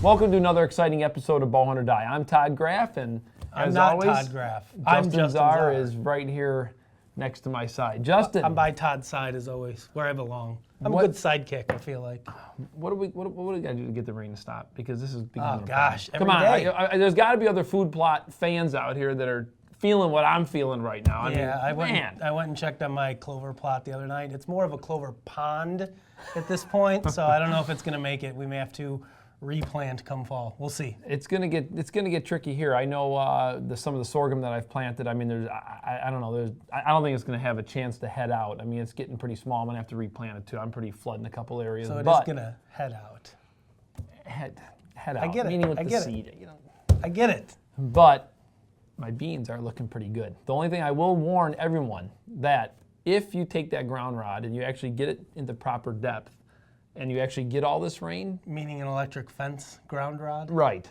Welcome to another exciting episode of Bowhunt or Die. I'm Todd Graff, and I'm as not always, Todd Graff. I'm Justin Zarr. Zarr is right here next to my side. Justin, I'm by Todd's side as always, where I belong. I'm a good sidekick, I feel like. what do we got to do to get the rain to stop? Because this is becoming Oh gosh, come on, there's got to be other food plot fans out here that are feeling what I'm feeling right now. I went and checked on my clover plot the other night. It's more of a clover pond at this point, so I don't know if it's gonna make it. We may have to replant come fall. We'll see. It's gonna get tricky here. I know some of the sorghum that I've planted. I mean, I don't know. I don't think it's gonna have a chance to head out. I mean, it's getting pretty small. I'm gonna have to replant it too. I'm pretty flooding a couple areas. So it is gonna head out. Head out. I get it. Meaning with I the get seed. it. You know. I get it. But my beans are looking pretty good. The only thing I will warn everyone that if you take that ground rod and you actually get it into proper depth, and you actually get all this rain. Meaning an electric fence ground rod? Right.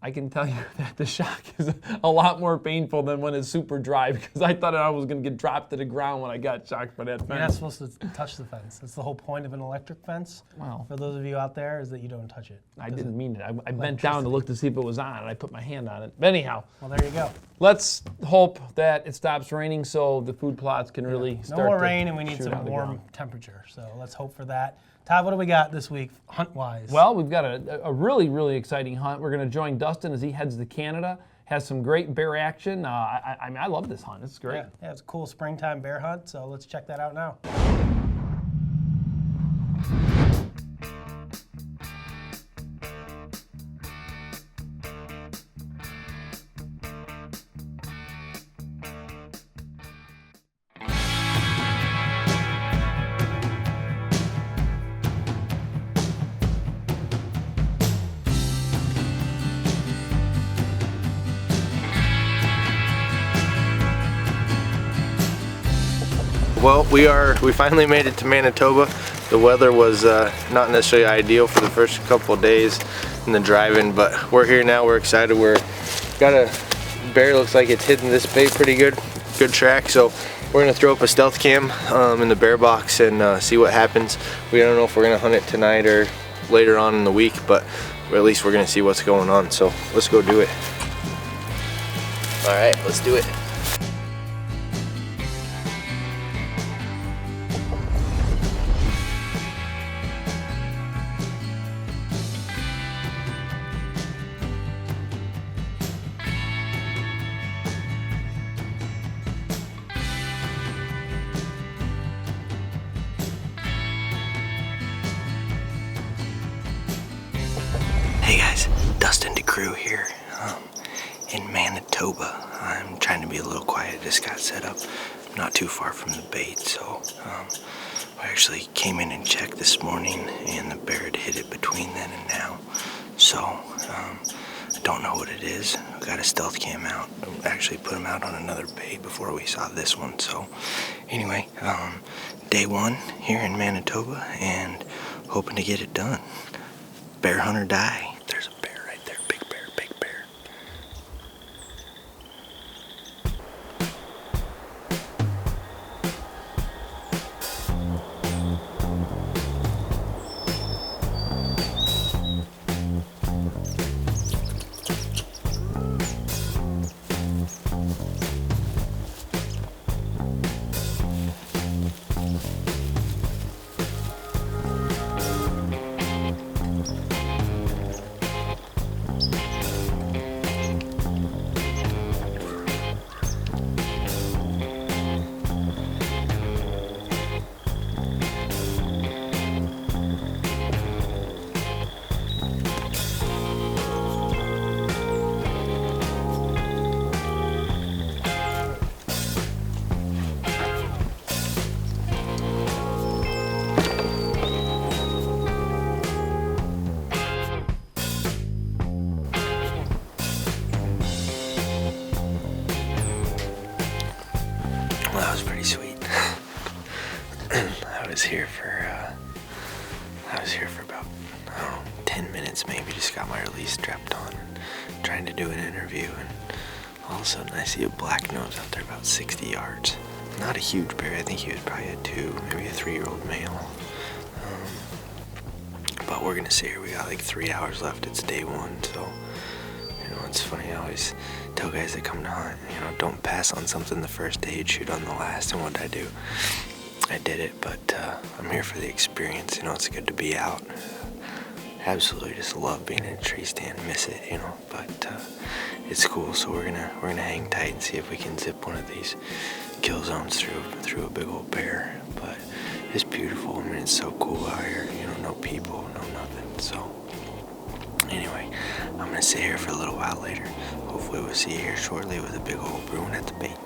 I can tell you that the shock is a lot more painful than when it's super dry, because I thought I was going to get dropped to the ground when I got shocked by that fence. You're not supposed to touch the fence. That's the whole point of an electric fence. Well, for those of you out there, is that you don't touch it. I didn't mean it. I bent down to look to see if it was on, and I put my hand on it. But anyhow. Well, there you go. Let's hope that it stops raining so the food plots can really start to no more rain, and we need shoot some out of the warm ground. temperature. So let's hope for that. Todd, what do we got this week, hunt-wise? Well, we've got a really, really exciting hunt. We're going to join Dustin as he heads to Canada. Has some great bear action. I mean, I love this hunt. It's great. Yeah, it's a cool springtime bear hunt, so let's check that out now. Well, we finally made it to Manitoba. The weather was not necessarily ideal for the first couple of days in the driving, but we're here now. We're excited. We're got a bear. Looks like it's hidden this bay pretty good track. So we're gonna throw up a stealth cam in the bear box and see what happens. We don't know if we're gonna hunt it tonight or later on in the week, but at least we're gonna see what's going on. So let's go do it. All right, let's do it. Hey guys, Dustin DeCroo here in Manitoba. I'm trying to be a little quiet, just got set up not too far from the bait, so I actually came in and checked this morning and the bear had hit it between then and now. So I don't know what it is. I got a stealth cam out. I actually put him out on another bait before we saw this one. So anyway, day one here in Manitoba and hoping to get it done. Bear hunt or die. There's a bear right there. Big bear, big bear. Well, that was pretty sweet. I was here for about, I don't know, 10 minutes maybe. Just got my release strapped on and trying to do an interview, and all of a sudden I see a black nose out there about 60 yards. Not a huge bear. I think he was probably a 2, maybe a 3-year-old male. but we're gonna sit here. We got like 3 hours left. It's day one, so you know, it's funny. I always tell guys that come to hunt, you know, don't pass on something the first day, you'd shoot on the last. And what did I do? I did it, but I'm here for the experience. You know, it's good to be out. Absolutely, just love being in a tree stand. Miss it, you know, but it's cool. So we're gonna hang tight and see if we can zip one of these kill zones through a big old bear. But it's beautiful. I mean, it's so cool out here. You know, no people, no nothing. So anyway, I'm gonna sit here for a little while later. Hopefully we'll see you here shortly with a big old bruin at the bait.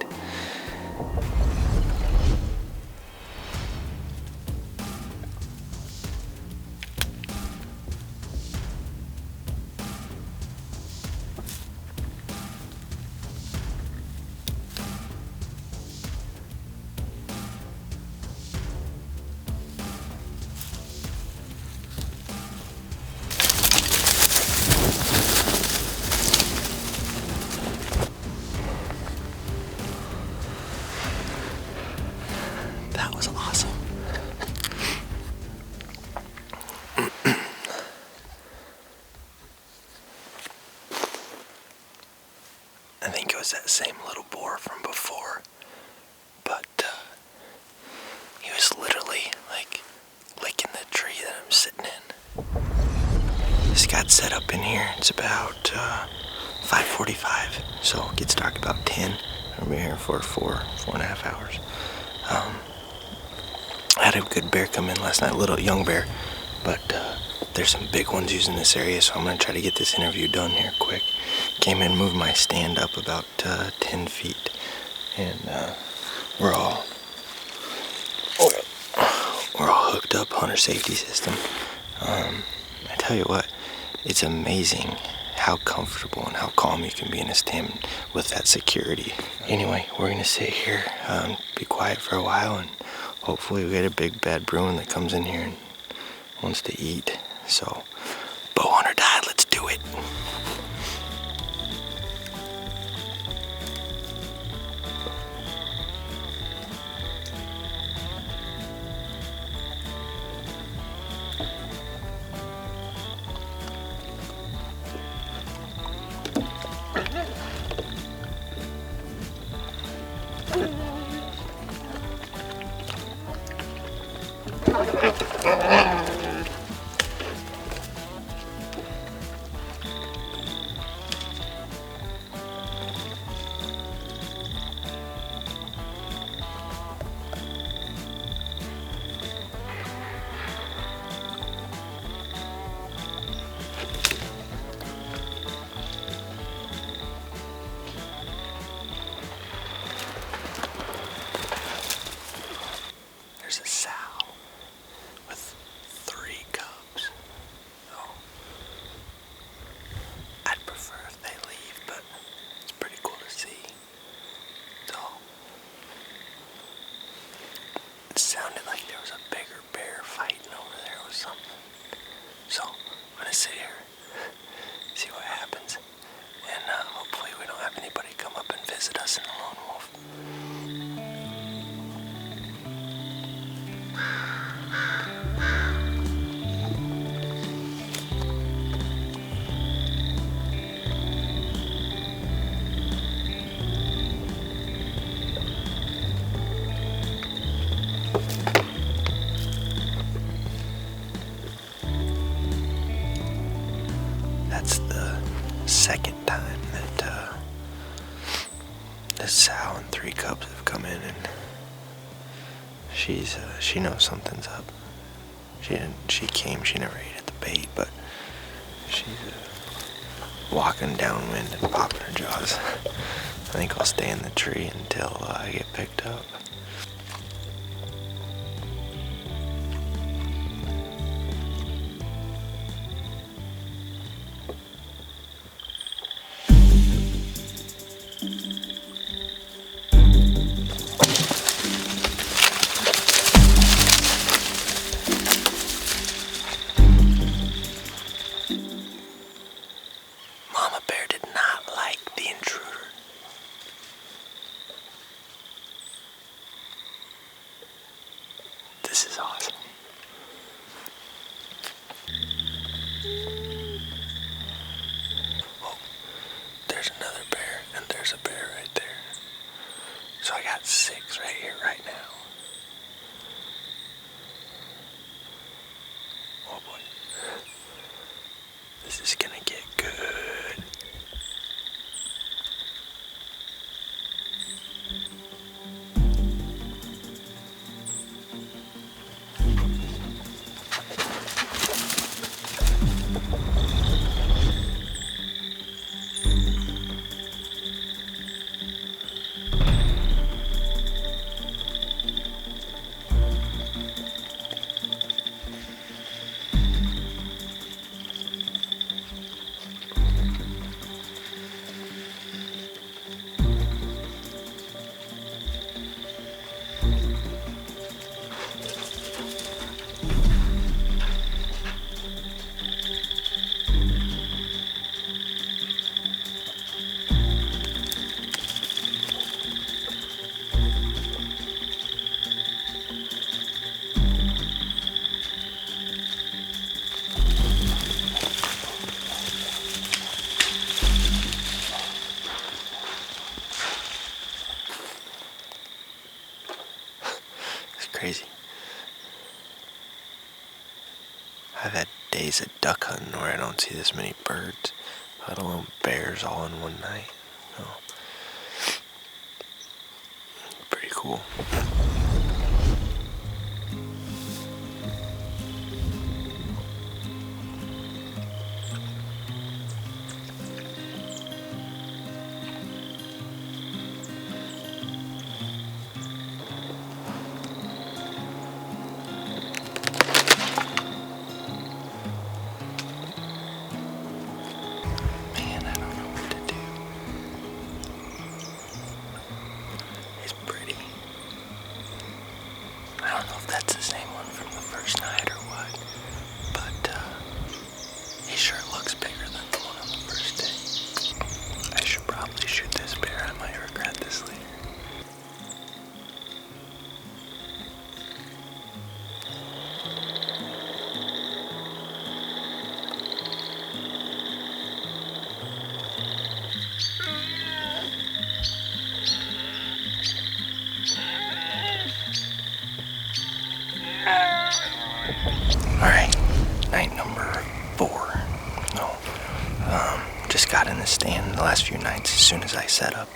That was awesome. I think it was that same little boar from before, but he was literally like licking the tree that I'm sitting in. Just got set up in here. It's about 5:45, so it gets dark about 10. I'll be here for 4.5 hours. I had a good bear come in last night, a little young bear, but there's some big ones using this area, so I'm going to try to get this interview done here quick. Came in, moved my stand up about 10 feet, and we're all hooked up, hunter safety system. I tell you what, it's amazing how comfortable and how calm you can be in a stand with that security. Anyway, we're going to sit here, be quiet for a while, and hopefully we get a big bad bruin that comes in here and wants to eat. So, bow hunt or die, let's do it. There's a sow with 3 cubs. So I'd prefer if they leave, but it's pretty cool to see. So it sounded like there was a bigger bear fighting over there or something. So I'm gonna sit here, see what happens, and hopefully we don't have anybody come up and visit us in the lone wolf. That's the second time that this sow and 3 cubs have come in, and she knows something's up. She came, she never ate at the bait, but she's walking downwind and popping her jaws. I think I'll stay in the tree until I get picked up. Mama bear did not like the intruder. This is awesome. Oh, there's another bear, and there's a bear right there. So I got 6 right here, right now. Oh boy. This is gonna get good. Crazy. I've had days of duck hunting where I don't see this many birds, let alone bears all in one night. So, pretty cool. That's the same one from the first night or what, but he sure looks bigger than the one on the first day. I should probably shoot this bear. I might regret this later. Alright, night number 4. Just got in the stand the last few nights. As soon as I set up,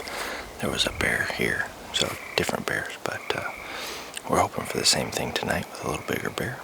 there was a bear here. So different bears, but we're hoping for the same thing tonight with a little bigger bear.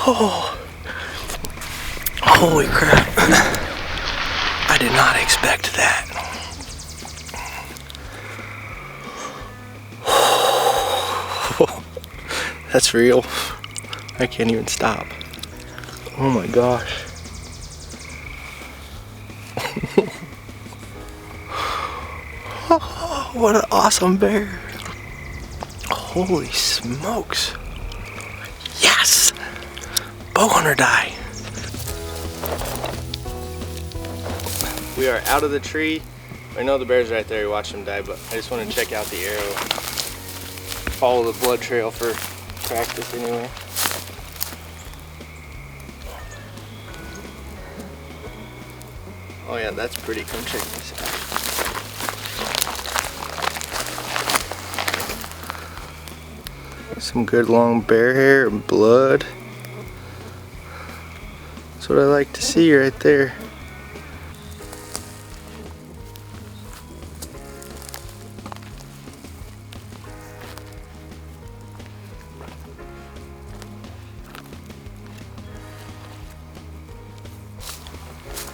Oh, holy crap. I did not expect that. That's real. I can't even stop. Oh my gosh. Oh, what an awesome bear. Holy smokes. Yes! Bow hunter die. We are out of the tree. I know the bear's right there, we watched him die, but I just want to check out the arrow. Follow the blood trail for practice anyway. Oh yeah, that's pretty. Come check this out. Some good long bear hair and blood. That's what I like to see right there.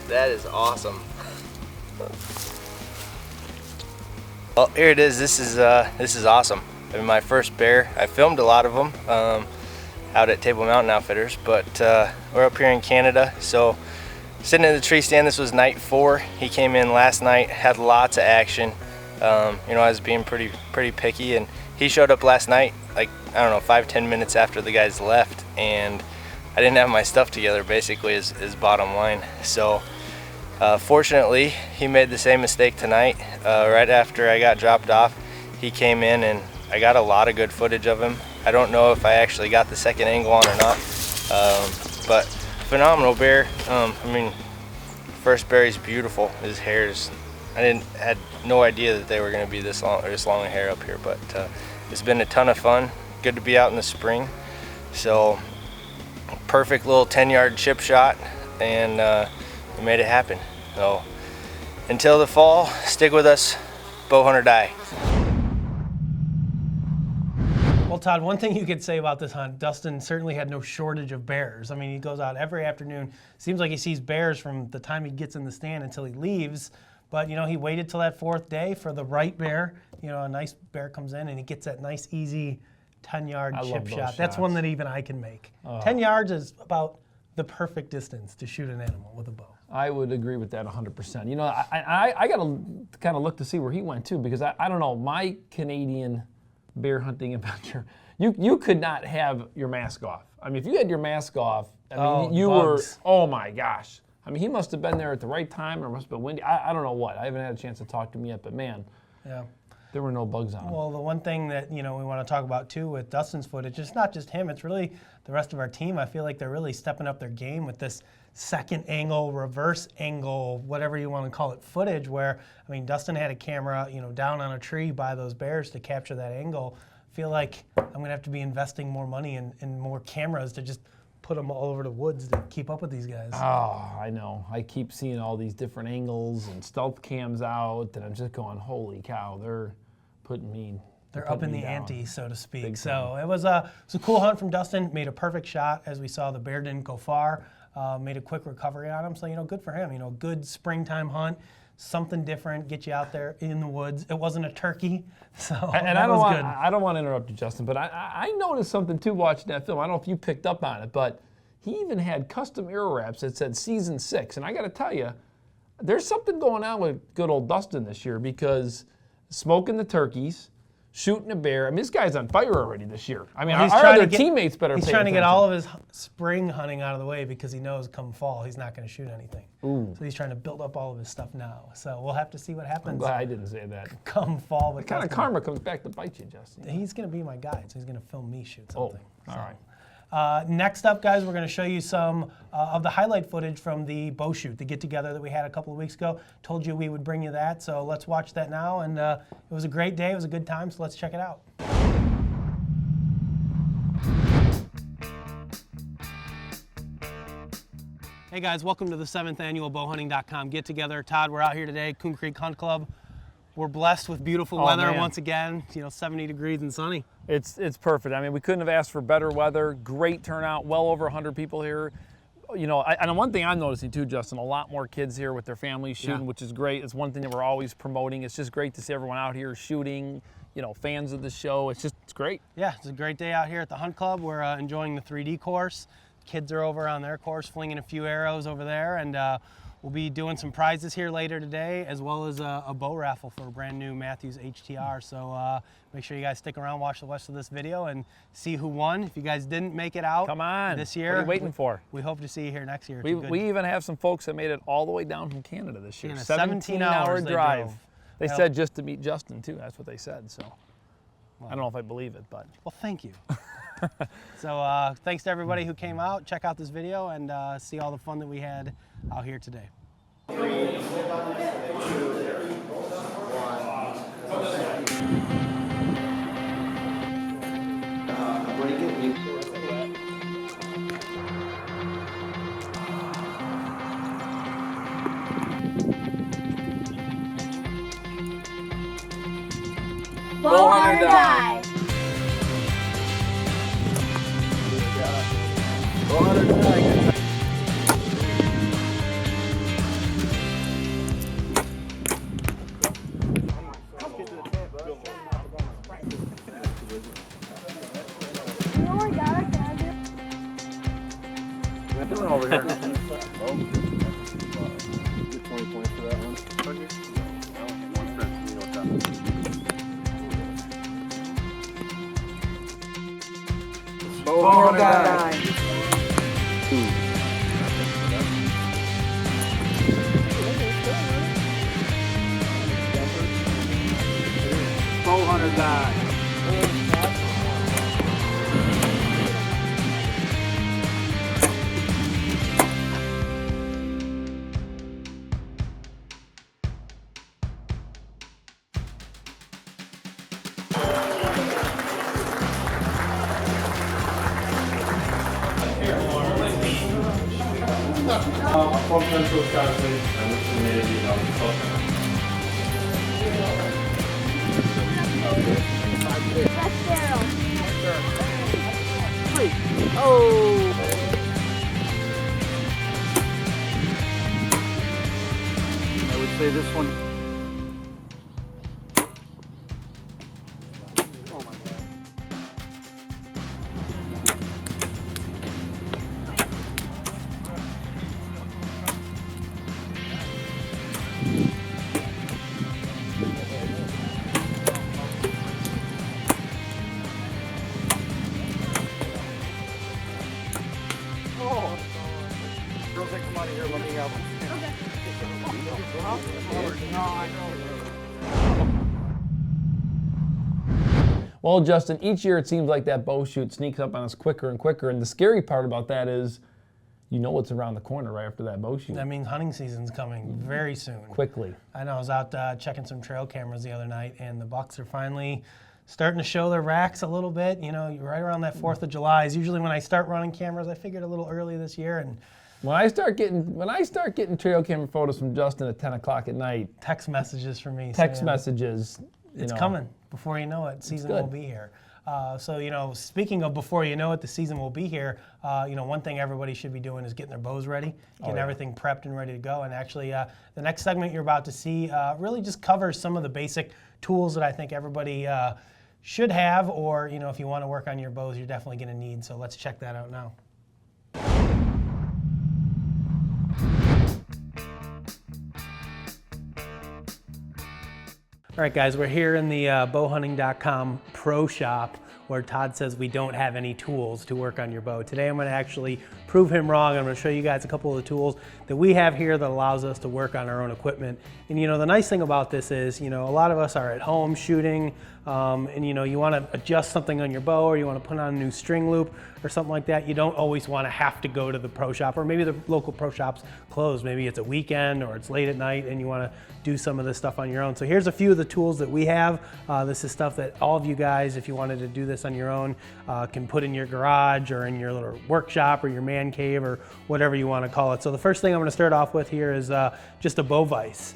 That is awesome. Well, here it is. This is awesome. I mean, my first bear. I filmed a lot of them out at Table Mountain Outfitters, but we're up here in Canada. So sitting in the tree stand. This was night 4. He came in last night, had lots of action. You know, I was being pretty picky, and he showed up last night, like, I don't know, 5-10 minutes after the guys left, and I didn't have my stuff together. Basically, is bottom line. So. Fortunately, he made the same mistake tonight. Right after I got dropped off, he came in and I got a lot of good footage of him. I don't know if I actually got the second angle on or not, but phenomenal bear. I mean, first bear, he's beautiful. His hair is, had no idea that they were going to be this long hair up here, but it's been a ton of fun. Good to be out in the spring. So, perfect little 10-yard chip shot, and we made it happen. So until the fall, stick with us, bow hunt or die. Well, Todd, one thing you could say about this hunt, Dustin certainly had no shortage of bears. I mean, he goes out every afternoon. Seems like he sees bears from the time he gets in the stand until he leaves. But, you know, he waited till that 4th day for the right bear. You know, a nice bear comes in and he gets that nice, easy 10-yard chip shot. That's one that even I can make. 10 yards is about the perfect distance to shoot an animal with a bow. I would agree with that 100%. You know, I got to kind of look to see where he went too, because I don't know, my Canadian bear hunting adventure, you could not have your mask off. I mean, if you had your mask off, I mean, you bugs. were, oh my gosh. I mean, he must have been there at the right time, or must have been windy. I don't know what. I haven't had a chance to talk to him yet, but man, Yeah. there were no bugs on him. Well, the one thing that, you know, we want to talk about too with Dustin's footage, it's not just him, it's really the rest of our team. I feel like they're really stepping up their game with this second angle, reverse angle, whatever you want to call it, footage where, I mean, Dustin had a camera, you know, down on a tree by those bears to capture that angle. I feel like I'm going to have to be investing more money in more cameras to just put them all over the woods to keep up with these guys. Oh, I know. I keep seeing all these different angles and stealth cams out, and I'm just going, holy cow, they're putting me. They're up in the ante, so to speak. Big So time. it was a cool hunt from Dustin. Made a perfect shot. As we saw, the bear didn't go far. Made a quick recovery on him. So, you know, good for him. You know, good springtime hunt. Something different. Get you out there in the woods. It wasn't a turkey, so And that was good. I don't want to interrupt you, Justin, but I noticed something too watching that film. I don't know if you picked up on it, but he even had custom arrow wraps that said season 6. And I got to tell you, there's something going on with good old Dustin this year, because smoking the turkeys, shooting a bear. I mean, this guy's on fire already this year. I mean, He's our trying other to get- teammates better He's pay trying to get attention. all of his spring hunting out of the way because he knows come fall he's not going to shoot anything. Ooh. So he's trying to build up all of his stuff now. So we'll have to see what I'm happens glad I didn't say that. come fall. With Kind of Dustin. karma comes back to bite you, Justin. He's going to be my guide, so he's going to film me shoot Oh, something. all right. Next up, guys, we're going to show you some of the highlight footage from the bow shoot, the get-together that we had a couple of weeks ago. Told you we would bring you that, so let's watch that now. And it was a great day. It was a good time, so let's check it out. Hey, guys, welcome to the 7th annual bowhunting.com get-together. Todd, we're out here today, Coon Creek Hunt Club. We're blessed with beautiful weather man. once again, you know, 70 degrees and sunny. It's perfect. I mean, we couldn't have asked for better weather. Great turnout. Well over 100 people here. You know, and one thing I'm noticing too, Justin, a lot more kids here with their families shooting, which is great. It's one thing that we're always promoting. It's just great to see everyone out here shooting. You know, fans of the show. It's great. Yeah, it's a great day out here at the Hunt Club. We're enjoying the 3D course. Kids are over on their course, flinging a few arrows over there, and we'll be doing some prizes here later today, as well as a bow raffle for a brand new Matthews HTR. So make sure you guys stick around, watch the rest of this video, and see who won. If you guys didn't make it out Come on. this year, What are you waiting for? We hope to see you here next year. We even have some folks that made it all the way down from Canada this year. Yeah, 17-hour they drive. drove. They Well- said just to meet Justin too. That's what they said. So I don't know if I believe it, but Well, thank you. So thanks to everybody who came out. Check out this video and see all the fun that we had out here today. Bowhunter die. You know what, Dad, can I do? What are you doing over here? Get 20 points for that one. Bowhunter die. Bowhunter die. From Central Wisconsin, I'm with the community of That's Daryl. I would say this one. Girls that come out of here, let me have them. Well, Justin, each year it seems like that bow shoot sneaks up on us quicker and quicker. And the scary part about that is, you know what's around the corner right after that bow shoot. That means hunting season's coming very soon. Quickly. I know I was out checking some trail cameras the other night, and the bucks are finally starting to show their racks a little bit. You know, right around that 4th of July is usually when I start running cameras. I figured a little early this year, and When I start getting trail camera photos from Justin at 10 o'clock at night, text messages from me. text saying, messages, It's coming. Before you know it, season will be here. So, you know, speaking of before you know it, the season will be here. You know, one thing everybody should be doing is getting their bows ready, getting everything prepped and ready to go. And actually, the next segment you're about to see really just covers some of the basic tools that I think everybody should have, or, you know, if you want to work on your bows, you're definitely going to need. So let's check that out now. All right, guys, we're here in the bowhunting.com pro shop where Todd says we don't have any tools to work on your bow. Today I'm going to actually prove him wrong. I'm going to show you guys a couple of the tools that we have here that allows us to work on our own equipment. And you know, the nice thing about this is, you know, a lot of us are at home shooting, and you know, you want to adjust something on your bow, or you want to put on a new string loop or something like that. You don't always want to have to go to the pro shop, or maybe the local pro shop's closed. Maybe it's a weekend or it's late at night and you want to do some of this stuff on your own. So here's a few of the tools that we have. This is stuff that all of you guys, if you wanted to do this on your own, can put in your garage or in your little workshop or your man cave or whatever you want to call it. So the first thing I'm going to start off with here is just a bow vise.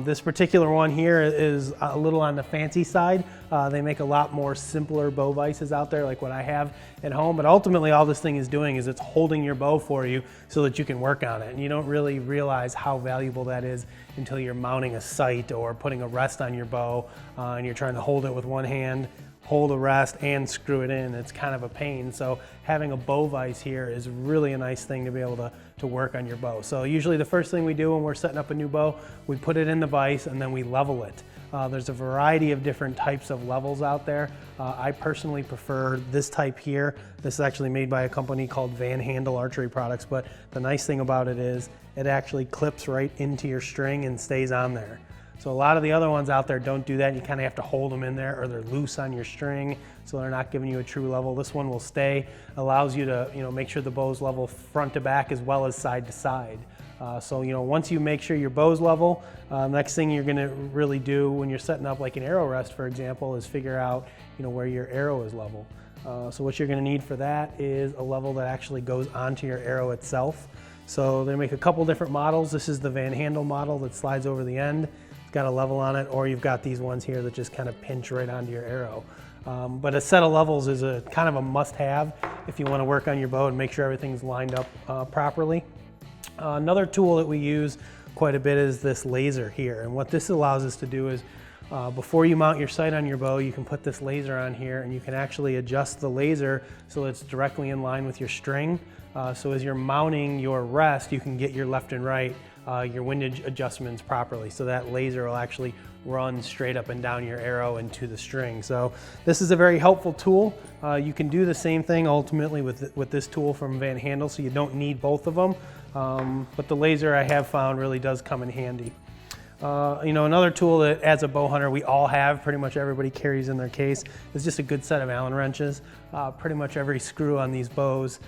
This particular one here is a little on the fancy side. They make a lot more simpler bow vices out there, like what I have at home, but ultimately all this thing is doing is it's holding your bow for you so that you can work on it. And you don't really realize how valuable that is until you're mounting a sight or putting a rest on your bow, and you're trying to hold it with one hand, hold a rest, and screw it in. It's kind of a pain. So having a bow vise here is really a nice thing to be able to work on your bow. So usually the first thing we do when we're setting up a new bow, we put it in the vise and then we level it. There's a variety of different types of levels out there. I personally prefer this type here. This is actually made by a company called Van Handel Archery Products, but the nice thing about it is it actually clips right into your string and stays on there. So a lot of the other ones out there don't do that. You kind of have to hold them in there, or they're loose on your string, so they're not giving you a true level. This one will stay, allows you to, you know, make sure the bow's level front to back as well as side to side. So, you know, once you make sure your bow's level, next thing you're gonna really do when you're setting up like an arrow rest, for example, is figure out, you know, where your arrow is level. So what you're going to need for that is a level that actually goes onto your arrow itself. So they make a couple different models. This is the Van Handel model that slides over the end. It's got a level on it, or you've got these ones here that just kind of pinch right onto your arrow. But a set of levels is a kind of a must-have if you want to work on your bow and make sure everything's lined up properly. Another tool that we use quite a bit is this laser here. And what this allows us to do is before you mount your sight on your bow, you can put this laser on here and you can actually adjust the laser so it's directly in line with your string. So as you're mounting your rest, you can get your left and right, your windage adjustments properly. So that laser will actually run straight up and down your arrow and to the string. So this is a very helpful tool. You can do the same thing ultimately with this tool from Van Handel, so you don't need both of them. But the laser I have found really does come in handy. You know, another tool that as a bow hunter we all have, pretty much everybody carries in their case, is just a good set of Allen wrenches. Pretty much every screw on these bows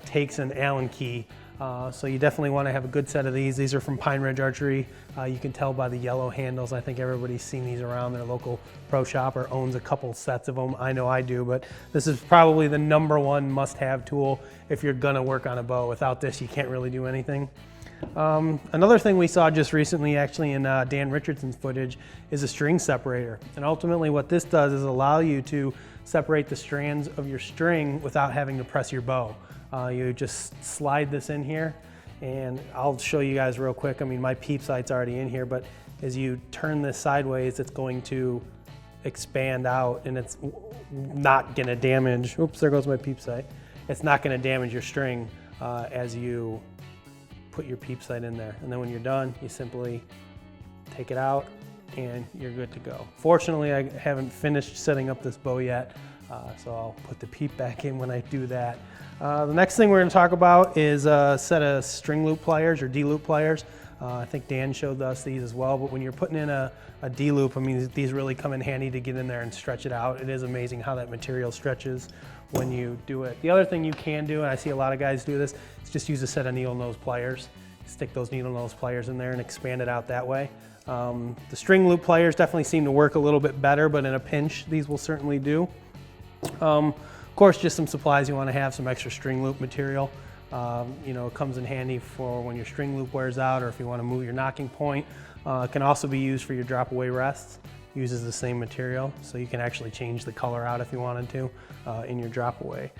takes an Allen key. So you definitely want to have a good set of these. These are from Pine Ridge Archery. You can tell by the yellow handles. I think everybody's seen these around. Their local pro shop or owns a couple sets of them. I know I do, but this is probably the #1 must-have tool if you're gonna work on a bow. Without this, you can't really do anything. Another thing we saw just recently actually in Dan Richardson's footage is a string separator. And ultimately what this does is allow you to separate the strands of your string without having to press your bow. You just slide this in here, and I'll show you guys real quick. I mean, my peep sight's already in here, but as you turn this sideways, it's going to expand out and it's not gonna damage, oops, there goes my peep sight. It's not gonna damage your string as you put your peep sight in there. And then when you're done, you simply take it out and you're good to go. Fortunately, I haven't finished setting up this bow yet, so I'll put the peep back in when I do that. The next thing we're going to talk about is a set of string loop pliers or D-loop pliers. I think Dan showed us these as well, but when you're putting in a D-loop, I mean, these really come in handy to get in there and stretch it out. It is amazing how that material stretches when you do it. The other thing you can do, and I see a lot of guys do this, is just use a set of needle nose pliers. Stick those needle nose pliers in there and expand it out that way. The string loop pliers definitely seem to work a little bit better, but in a pinch, these will certainly do. Of course, just some supplies you want to have, some extra string loop material. You know, it comes in handy for when your string loop wears out or if you want to move your knocking point. It can also be used for your drop away rests. Uses the same material, so you can actually change the color out if you wanted to in your drop away.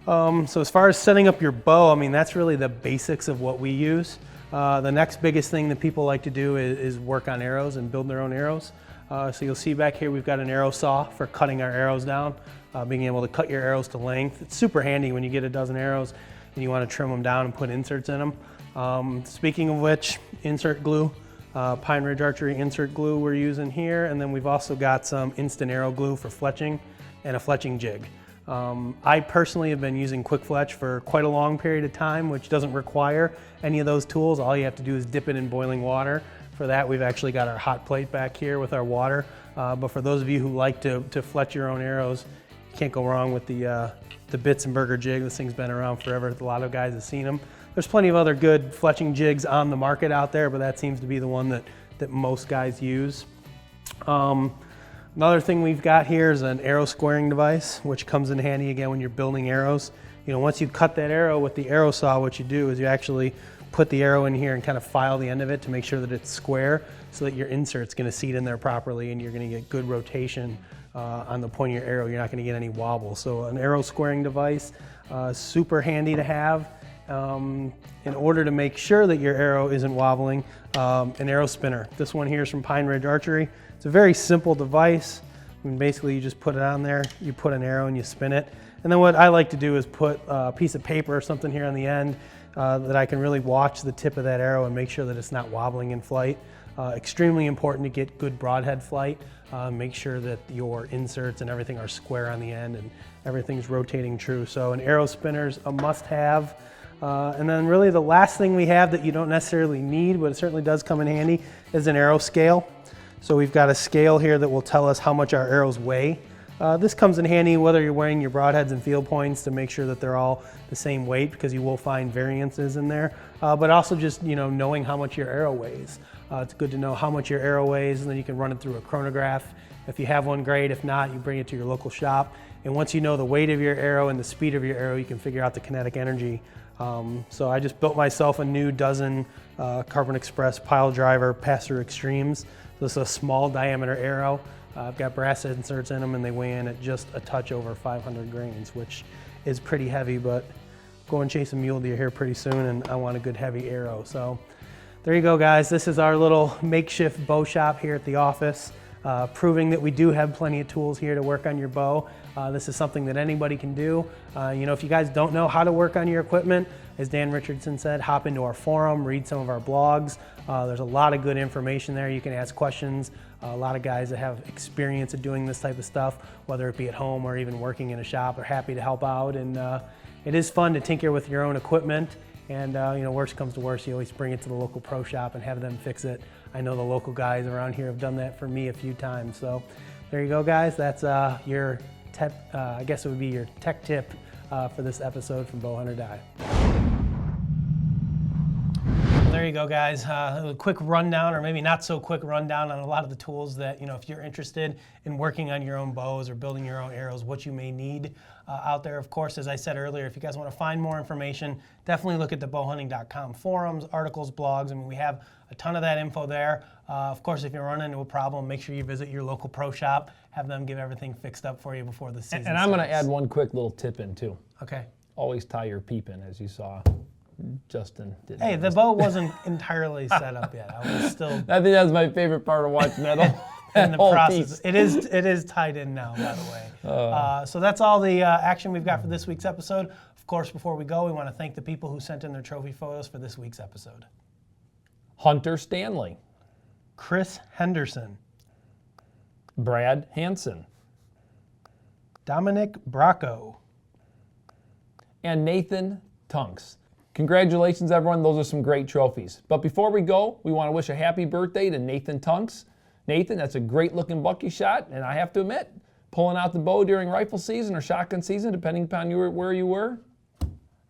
So as far as setting up your bow, I mean, that's really the basics of what we use. The next biggest thing that people like to do is work on arrows and build their own arrows. So you'll see back here we've got an arrow saw for cutting our arrows down, being able to cut your arrows to length. It's super handy when you get a dozen arrows and you want to trim them down and put inserts in them. Speaking of which, insert glue. Pine Ridge Archery insert glue we're using here, and then we've also got some instant arrow glue for fletching and a fletching jig. I personally have been using Quick Fletch for quite a long period of time, which doesn't require any of those tools. All you have to do is dip it in boiling water. For that, we've actually got our hot plate back here with our water. But for those of you who like to fletch your own arrows, you can't go wrong with the Bits and Burger jig. This thing's been around forever. A lot of guys have seen them. There's plenty of other good fletching jigs on the market out there, but that seems to be the one that most guys use. Another thing we've got here is an arrow squaring device, which comes in handy again when you're building arrows. You know, once you cut that arrow with the arrow saw, what you do is you actually put the arrow in here and kind of file the end of it to make sure that it's square so that your insert's going to seat in there properly and you're going to get good rotation on the point of your arrow. You're not going to get any wobble. So an arrow squaring device, super handy to have. In order to make sure that your arrow isn't wobbling, an arrow spinner. This one here is from Pine Ridge Archery. It's a very simple device. I mean, basically you just put it on there, you put an arrow and you spin it. And then what I like to do is put a piece of paper or something here on the end that I can really watch the tip of that arrow and make sure that it's not wobbling in flight. Extremely important to get good broadhead flight. Make sure that your inserts and everything are square on the end and everything's rotating true. So an arrow spinner's a must-have. And then really the last thing we have that you don't necessarily need, but it certainly does come in handy, is an arrow scale. So we've got a scale here that will tell us how much our arrows weigh. This comes in handy whether you're wearing your broadheads and field points to make sure that they're all the same weight, because you will find variances in there. But also just, you know, knowing how much your arrow weighs. It's good to know how much your arrow weighs, and then you can run it through a chronograph. If you have one, great. If not, you bring it to your local shop And once you know the weight of your arrow and the speed of your arrow, you can figure out the kinetic energy. So I just built myself a new dozen Carbon Express pile driver pass-through extremes. This is a small diameter arrow. I've got brass inserts in them and they weigh in at just a touch over 500 grains, which is pretty heavy, but go and chase a mule deer here pretty soon and I want a good heavy arrow. So there you go, guys. This is our little makeshift bow shop here at the office, proving that we do have plenty of tools here to work on your bow. This is something that anybody can do. You know, if you guys don't know how to work on your equipment, as Dan Richardson said, hop into our forum, read some of our blogs. There's a lot of good information there. You can ask questions. A lot of guys that have experience of doing this type of stuff, whether it be at home or even working in a shop, are happy to help out. And it is fun to tinker with your own equipment. And you know, worst comes to worst, you always bring it to the local pro shop and have them fix it. I know the local guys around here have done that for me a few times. So there you go, guys. That's your I guess it would be your tech tip for this episode from Bowhunter Die. There you go, guys. A quick rundown, or maybe not so quick rundown, on a lot of the tools that, you know, if you're interested in working on your own bows or building your own arrows, what you may need out there. Of course, as I said earlier, if you guys want to find more information, definitely look at the bowhunting.com forums, articles, blogs. I mean, we have a ton of that info there. Of course, if you run into a problem, make sure you visit your local pro shop, have them get everything fixed up for you before the season And I'm going to starts. add one quick little tip in too. Okay. Always tie your peep in, as you saw Justin did. Hey, the bow wasn't entirely set up yet. I was still I think that's my favorite part of watching that whole, in the whole process. piece. It is tied in now, by the way. So that's all the action we've got for this week's episode. Of course, before we go, we want to thank the people who sent in their trophy photos for this week's episode. Hunter Stanley, Chris Henderson, Brad Hansen, Dominic Bracco, and Nathan Tunks. Congratulations, everyone. Those are some great trophies. But before we go, we want to wish a happy birthday to Nathan Tunks. Nathan, that's a great looking buck you shot, and I have to admit, pulling out the bow during rifle season or shotgun season, depending upon where you were,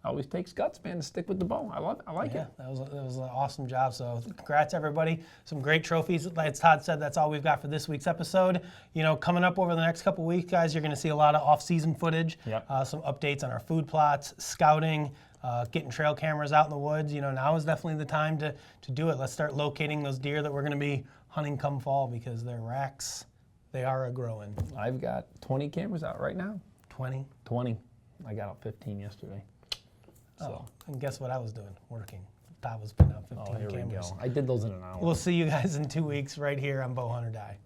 always takes guts, man, to stick with the bow. I love it. I like it. That was an awesome job. So congrats, everybody. Some great trophies. Like Todd said, that's all we've got for this week's episode. You know, coming up over the next couple weeks, guys, you're going to see a lot of off-season footage. Yep. Some updates on our food plots, scouting, getting trail cameras out in the woods. You know, now is definitely the time to do it. Let's start locating those deer that we're going to be hunting come fall, because their racks, they are a-growing. I've got 20 cameras out right now. 20. 20. I got out 15 yesterday. So, and guess what I was doing? Working. Todd was putting out 15 Here cameras. we go. I did those in an hour. We'll see you guys in 2 weeks right here on Bowhunter Die.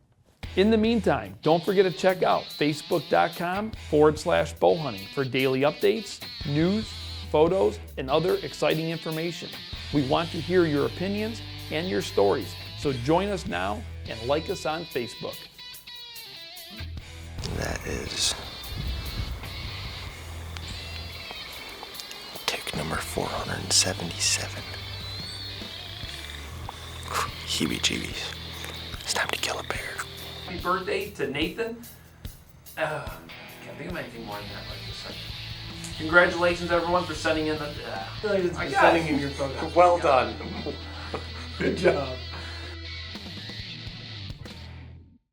In the meantime, don't forget to check out facebook.com/bowhunting for daily updates, news, photos, and other exciting information. We want to hear your opinions and your stories, so join us now and like us on Facebook. That is tick number 477. Heebie-jeebies. It's time to kill a bear. Happy birthday to Nathan. Can't think of anything more than that right this second. Congratulations, everyone, for sending in the... Sending in your photos. Well done. Good job.